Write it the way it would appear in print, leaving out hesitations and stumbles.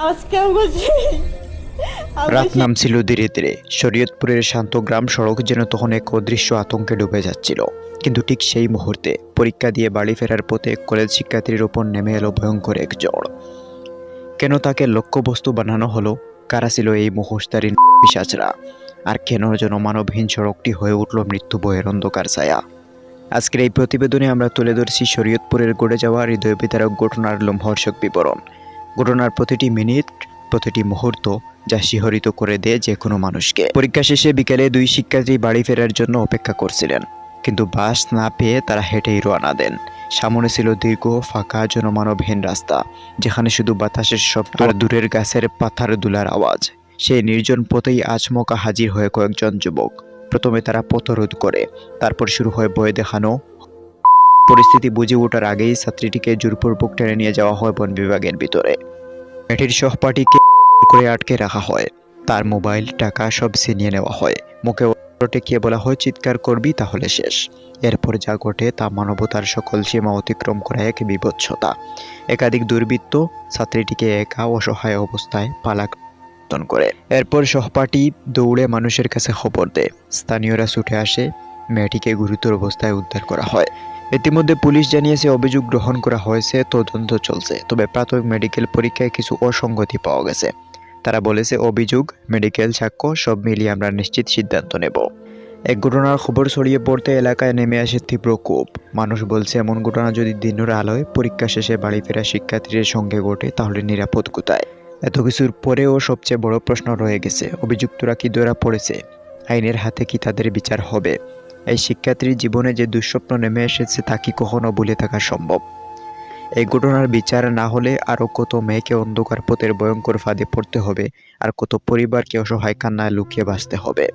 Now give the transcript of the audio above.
আজকে বুঝি রাত নামছিল ধীরে ধীরে। শরীয়তপুরের শান্ত গ্রাম সড়ক যেন তখন এক অদৃশ্য আতঙ্কে ডুবে যাচ্ছিল। কিন্তু ঠিক সেই মুহূর্তে পরীক্ষা দিয়ে বাড়ি ফেরার পথে এক কলেজ শিক্ষার্থীর ওপর নেমে এলো ভয়ঙ্কর এক ঝড়। কেন তাকে লক্ষ্যবস্তু বানানো হলো? কারা ছিল এই মুখোশধারী পিশাচরা? আর কেন জনমানবহীন সড়কটি হয়ে উঠল মৃত্যু বয়ের অন্ধকার ছায়া? আজকের এই প্রতিবেদনে আমরা তুলে ধরছি শরীয়তপুরের গড়ে যাওয়া হৃদয় বিতারক ঘটনার লোমহর্ষক বিবরণ। ঘটনার প্রতিটি মিনিট, প্রতিটি মুহূর্ত যা শিহরিত করে দেয় যে কোনো মানুষকে। পরীক্ষা শেষে বিকেলে দুই শিক্ষার্থী বাড়ি ফেরার জন্য অপেক্ষা করছিলেন, কিন্তু বাস না পেয়ে তারা হেঁটেই রওনা দেন। সামনে ছিল দীর্ঘ ফাঁকা জনমানবহীন রাস্তা, যেখানে শুধু বাতাসের শব্দ আর দূরের গাছের পাতার দুলার আওয়াজ। সেই নির্জন পথেই আচমকা হাজির হয়ে কয়েকজন যুবক। প্রথমে তারা পথরোধ করে, তারপর শুরু হয় ভয় দেখানো। পরিস্থিতি বুঝে ওঠার আগেই ছাত্রীটিকে জোরপূর্বক টেনে নিয়ে যাওয়া হয় বন বিভাগের ভিতরে। মেয়েটির সহপাঠীকে করে আটকে রাখা হয়, তার মোবাইল, টাকা সব ছিনিয়ে নেওয়া হয়। মুখে টেকিয়ে বলা হয়, চিৎকার করবি তাহলে শেষ। এরপর যা ঘটে তা মানবতার সকল সীমা অতিক্রম করা এক বিভৎসতা। একাধিক দুর্বৃত্ত ছাত্রীটিকে একা অসহায় অবস্থায় পালাক্রমণ করে। এরপর সহপাঠী দৌড়ে মানুষের কাছে খবর দেয়। স্থানীয়রা ছুটে আসে, মেয়েটিকে গুরুতর অবস্থায় উদ্ধার করা হয়। ইতিমধ্যে পুলিশ জানিয়েছে অভিযোগ গ্রহণ করা হয়েছে, তদন্ত চলছে। তবে প্রাথমিক মেডিকেল পরীক্ষায় কিছু অসঙ্গতি পাওয়া গেছে। তারা বলেছে, অভিযোগ, মেডিকেল সাক্ষ্য সব মিলিয়ে আমরা নিশ্চিত সিদ্ধান্ত নেব। এক ঘটনার খবর ছড়িয়ে পড়তে এলাকায় নেমে আসে তীব্র ক্ষোভ। মানুষ বলছে, এমন ঘটনা যদি দিনের আলোয় পরীক্ষা শেষে বাড়ি ফেরা শিক্ষার্থীদের সঙ্গে ঘটে তাহলে নিরাপদ কোথায়? এত কিছুর পরেও সবচেয়ে বড় প্রশ্ন রয়ে গেছে, অভিযুক্তরা কি ধরা পড়েছে? আইনের হাতে কি তাদের বিচার হবে? এই শিক্ষার্থীর জীবনে যে দুঃস্বপ্ন নেমে এসেছে তা কি কখনো ভুলে থাকা সম্ভব? এই ঘটনার বিচার না হলে আরও কত মেয়েকে অন্ধকার পথের ভয়ঙ্কর ফাঁদে পড়তে হবে, আর কত পরিবারকে অসহায় কান্নায় লুকিয়ে বাঁচতে হবে।